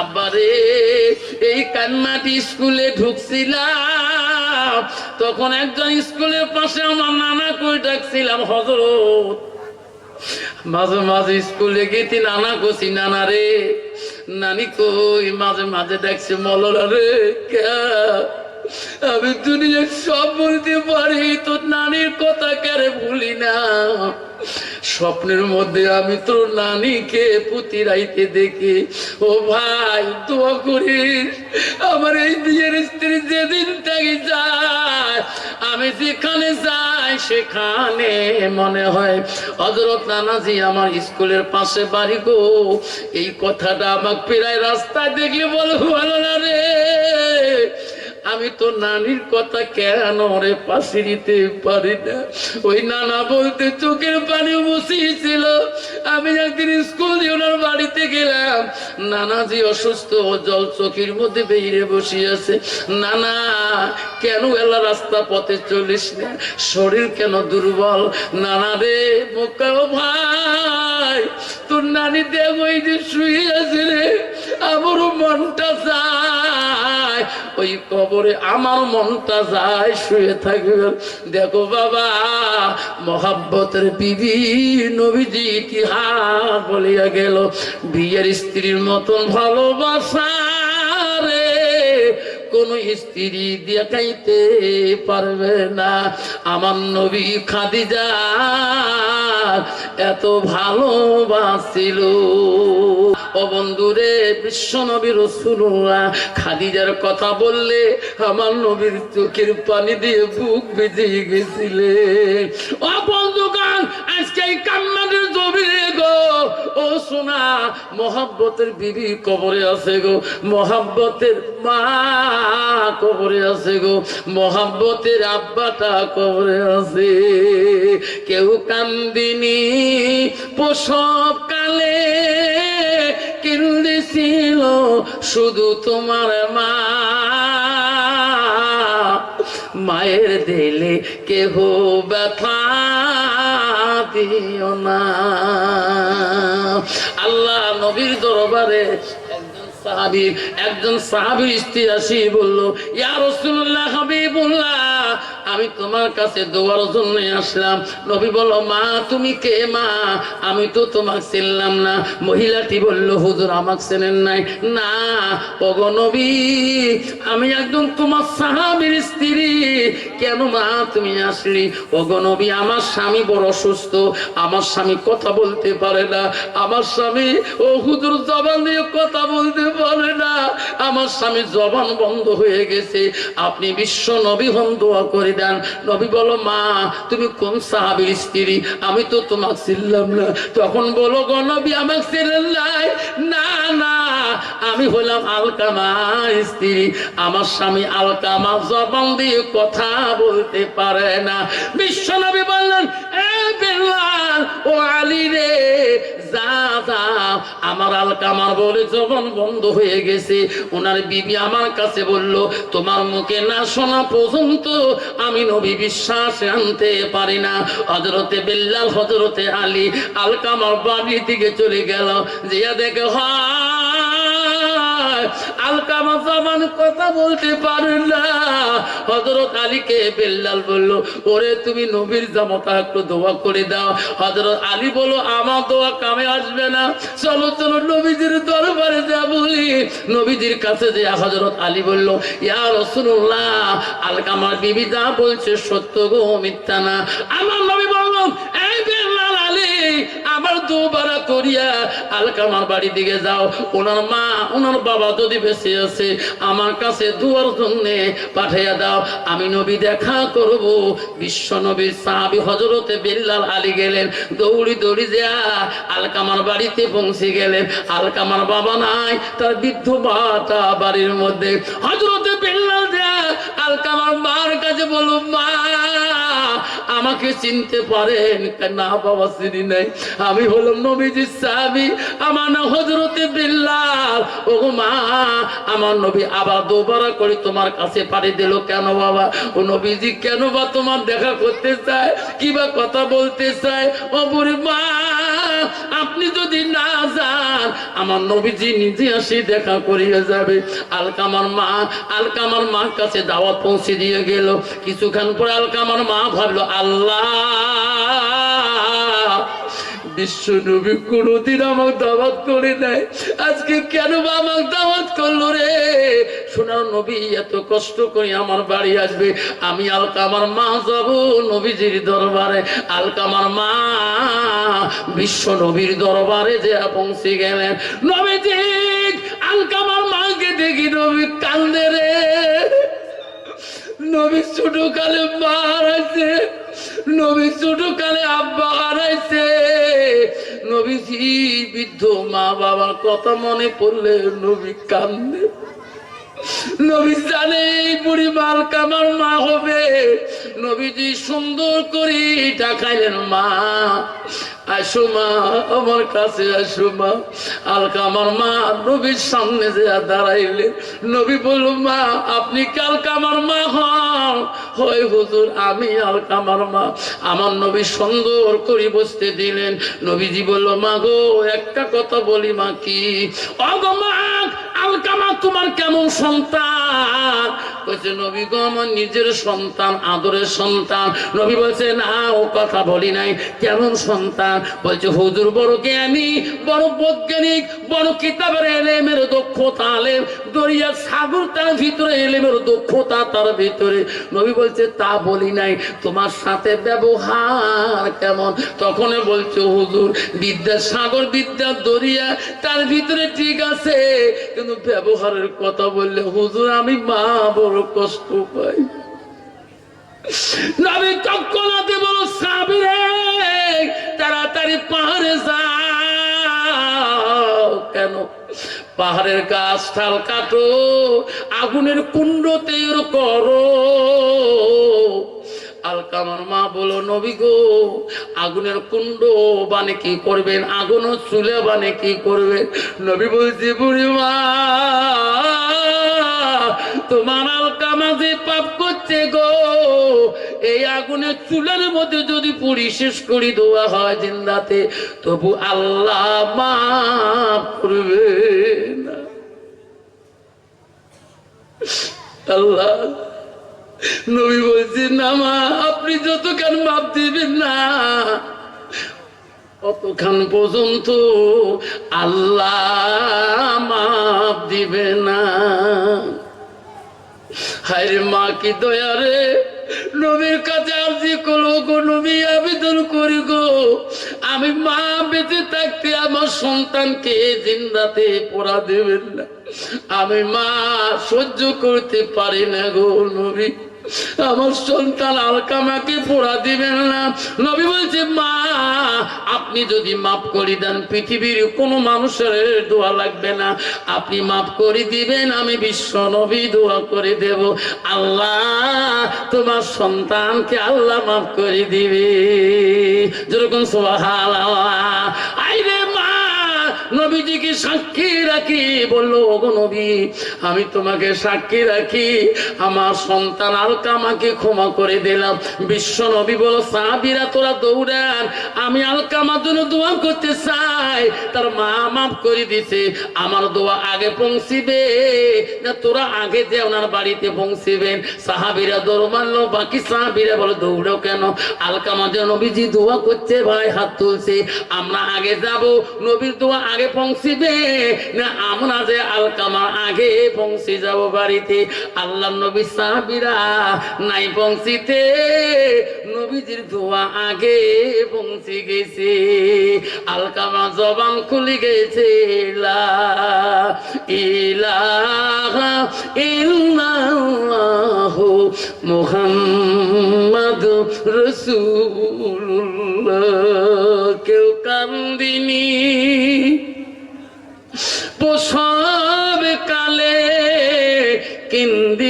আব্বারে এই কান্নাটি স্কুলে ঢুকছিলাম, তখন একজন স্কুলের পাশে আমার নানা কই ডাকছিলাম হযরত। মাঝে মাঝে স্কুলে গেছি নানা কইছি নানা রে, নানি কই, মাঝে মাঝে ডাকছে মলরা রে। আমি দুনিয়ার সব বলতে পারি, তোর নানির কথা কেড়ে ভুলি না। স্বপ্নের মধ্যে আমি তোর নানিকে প্রতি রাইতে দেখি। ও ভাই দোয়া করিস, আমার এই বিয়ের স্ত্রী যেদিন থেকে যায়, আমি যেখানে যাই সেখানে মনে হয় হযরত নানাজি আমার স্কুলের পাশে বাড়ি গো। এই কথাটা আমাকে প্রায় রাস্তায় দেখলে বলো ভালো না রে, আমি তো নানির কথা কেন রে পাশে দিতে পারি না। ওই নানা বলতে চোখের পানি বসিয়েছিল। আমি একদিন স্কুল দিয়ে ওনার বাড়িতে গেলাম, নানাজি অসুস্থ, জল চোখের মধ্যে বেরিয়ে বসে আছে। নানা কেন এলা রাস্তা পথে চলিস না, শরীর কেন দুর্বল? নানা রে মোকাও ভাই, তোর নানি দেখ ওই যে শুয়ে আছে রে, আমারও মনটা যায় ওই কবরে, আমার মনটা যায় শুয়ে থাকবে। দেখো বাবা, মহাব্বতের বিবি নবীজি ইতিহাস বলিয়া গেল, বিয়ের স্ত্রীর মতন ভালোবাসা রে কোন স্ত্রী দেখাইতে পারবে না। আমার নবী খাদিজা এত ভালোবাসিল। ও বন্ধুরে, বিশ্ব নবী রাসূলুল্লাহ খাদিজার কথা বললে আমার নবীর চোখের পানি দিয়ে বুক বেজে গেছিলেন। ও বন্ধুগণ, আজকে এই কান্নার জমিরে গো, ও সোনা, মহাব্বতের বিবি কবরে আছে গো, মহাব্বতের মা কবরে আছে গো, মহাব্বতের আব্বাটা কবরে আছে। কেউ কান্দিনি প্রসব কালে, কেঁদেছিল শুধু তোমার মা। মায়ের দিলে কেহ ব্যথা দিও না। আল্লাহ নবীর দরবারে একজন সাহাবীর স্ত্রী আসি বলল, ইয়া রাসূলুল্লাহ, হাবিবুল্লাহ, আমি তোমার কাছে দোয়ার জন্য আসলাম। নবী বলল, মা তুমি কে মা? আমি তো তোমাকে চিনলাম না। মহিলাটি বলল, হুজুর আমাকে চেনেন নাই? না ওগো নবী, আমি একদম তোমার সাহাবীর স্ত্রী। কেন মা তুমি আসলি? ওগো নবী, আমার স্বামী বড় অসুস্থ, আমার স্বামী কথা বলতে পারে না, আমার স্বামী ও হুজুর জবান দিয়ে কথা বলতে পারে না, আমার স্বামী জবান বন্ধ হয়ে গেছে, আপনি বিশ্ব নবী হন, দোয়া করে দেন। নবী বলো, মা তুমি কোন সাহাবীর স্ত্রী? আমি তো তোমাকে চিনলাম না। তখন বলো, গো নবী আমাকে চিনেন নাই? না না, আমি হলাম আলকামার স্ত্রী, আমার স্বামী আলকামা জবান দিয়ে কথা বলতে পারে না। বিশ্ব নবী বললেন, এ বেলাল ও আলী রে, যা যা, আমার আলকামার বলে জবান বন্ধ হয়ে গেছে। ওনার বিবি আমার কাছে বলল, তোমার মুখে না শোনা পর্যন্ত আমি নবী বিশ্বাসে আনতে পারি না। হযরতে বেলাল, হযরতে আলী আলকামার বাড়ির দিকে চলে গেল, যে দেখে আলকামা জবান কথা বলতে পারে না। হযরত আলীকে বেলাল বলল, ওরে তুমি নবীর জামাতা একটু দোয়া করে দাও। হযরত আলী বলল, আমার দোয়া কামে আসবে না, চলো চলো নবীজির দরবারে যা বলি। নবীজির কাছে যে হযরত আলী বলল, ইয়া রাসূলুল্লাহ, আলকামার বিবি যা বলছে সত্য গো, মিথ্যা না। আমার নবী বলল, এই বেলাল, আলী আমার দুবারা করিয়া আলকামার বাড়ি দিকে যাও, ওনার মা ওনার বাবা যদি বেঁচে আছে আমার কাছে দুয়ার জন্য পাঠিয়ে দাও, আমি নবী দেখা করব। বিশ্ব নবীর সাহাবী হযরতে বেলাল আলী গেলেন, দৌড়ি দৌড়ি যা আলকামার বাড়িতে পৌঁছে গেলেন। আলকামার বাবা নাই, তার বৃদ্ধ মাটা বাড়ির মধ্যে। হযরতে বেলাল যা আলকামার মার কাছে বলল, মা আমাকে চিনতে পারেন? না বাবা, চিনি নাই। আমি হলাম নবীজির সাহাবী, আমার নাম হযরতে বিল্লাল। ও মা, আমার নবী আবার দুবারা করে তোমার কাছে পাড়ি দিল কেন বাবা? ও নবীজি কেন বা তোমার দেখা করতে চায়, কি বা কথা বলতে চায়? ও বুড়ি মা, আপনি যদি না যান আমার নবীজি নিজে আসি দেখা করিয়ে যাবে। আলকামার মার কাছে দাওয়াত পৌঁছে দিয়ে গেল। কিছুক্ষণ পরে আলকামার মা ভাবলো, আল্লাহ, বিশ্ব নবী কোনদিন আমার দাওয়াত করে নাই, আজকে কেন বা আমার দাওয়াত করলো রে? সোনার নবী এত কষ্ট করে আমার বাড়ি আসবে, আমি আলকামার মা যাব নবীজির দরবারে। আলকামার মা বিশ্ব নবীর দরবারে যে পৌঁছে গেলেন। নবীজি আলকামার মাকে দেখি নবী কান্দে রে। নবী ছোট কালে মা হারাইছে, নবী ছোট কালে আব্বা হারাইছে। নবীজি বৃদ্ধ মা বাবার কথা মনে পড়লে নবী কান্দে। নবী জানে এই বুড়ি আলকামার মা হবে। নবীজি সুন্দর করে ডাকাইলেন, মা আসো মা, আমার কাছে আসো মা। আলকামার মা নবীর সামনে যে দাঁড়াইলেন। নবী বলল, মা আপনি কি আলকামার মা হন? হয় হুজুর, আমি আলকামার মা। আমার নবী সুন্দর করে বসতে দিলেন। নবীজি বলল, মা গো একটা কথা বলি। মা কি? ওগো মা, আলকামা তোমার কেমন সন্তান? বলছে, নবী গো আমার নিজের সন্তান, আদরের সন্তান। নবী বলছে, না ও কথা বলি নাই, কেমন সন্তান? বলছে, হুজুর বড় জ্ঞানী, বড় বৈজ্ঞানিক, বড় কিতাবের এলেমের দক্ষতা, আলেম দরিয়া সাগর তার ভিতরে এলেমের দক্ষতা তার ভিতরে। নবী বলছে, তা বলি নাই, তোমার সাথে ব্যবহার কেমন? তখন বলছে, হুজুর বিদ্যার সাগর, বিদ্যার দরিয়া তার ভিতরে ঠিক আছে, কিন্তু ব্যবহারের কথা বললে হুজুর আমি মা বড় কষ্ট পাই। নবী তৎক্ষণাৎ বলো, সাবিরে তাড়াতাড়ি পাহাড়ে যাও। কেন? পাহাড়ের গাছ ঠাল কাটো, আগুনের কুণ্ড তৈরি করো। আলকামার মা বলো, নবী গো আগুনের কুণ্ড বানে কি করবেন? আগুন চুলে বানে কি করবেন? নবী বলছে, বুড়ি মা তোমার আলকামা যে পাপ করছে গো, এই আগুনের চুলের মধ্যে যদি পুড়ি শেষ করে দেওয়া হয় জিন্দাতে, তবু আল্লাহ মাফ করবে না। আল্লাহ নবী বলছে, না মা আপনি যতক্ষণ মাপ দিবেন না অতক্ষণ পর্যন্ত আল্লাহ মাপ দিবে না। হায়রে মা কি দয়া রে। নবীর কাছে আরজি করো, গো নবী আবেদন করি গো, আমি মা বেঁচে থাকতে আমার সন্তানকে জিন্দাতে পোড়া দেবেন না। আমি মা সহ্য করতে পারি না গো নবী, আমার সন্তান আলকামাকে পোড়া দিবেন না। নবী বলছে, মা আপনি যদি মাফ করে দেন পৃথিবীর কোনো মানুষের দোয়া লাগবে না, আপনি মাফ করে দিবেন, আমি বিশ্ব নবী দোয়া করে দেব, আল্লাহ তোমার সন্তানকে আল্লাহ মাফ করে দিবে। যেরকম সুবহানাল্লাহ। আইরে মা নবীজিকে সাক্ষী রাখি, বললো, ওগো নবী আমি তোমাকে সাক্ষী রাখি, আমার সন্তান আলকামাকে ক্ষমা করে দিলাম। বিশ্ব নবী বলো, সাহাবীরা তোরা দৌড়ান, আমি আলকামার জন্য দোয়া করতে চাই, তার মা মাফ করে দিছে, আমার দোয়া আগে পৌঁছিবে না তোরা আগে যে ওনার বাড়িতে পৌঁছিবেন। সাহাবীরা দৌড় মারলো, বাকি সাহাবীরা বলো, দৌড়াও কেন? আলকামার জন্য নবীজি দোয়া করছে, ভাই হাত তুলছে, আমরা আগে যাব, নবীর দোয়া আগে পৌঁছিবে না আমরা যে আলকামার আগে পৌঁছে যাব বাড়িতে? আল্লাহ নবী সাহাবীরা নাই পৌঁছিতে নবীজির দোয়া আগে পৌঁছে গেছে। আলকামা জবান খুলে গেছে, লা ইলাহা ইল্লাল্লাহু মুহাম্মাদুর রাসূলুল্লাহ। কেউ কান্দিনি প্রসব কালে, কিন্দি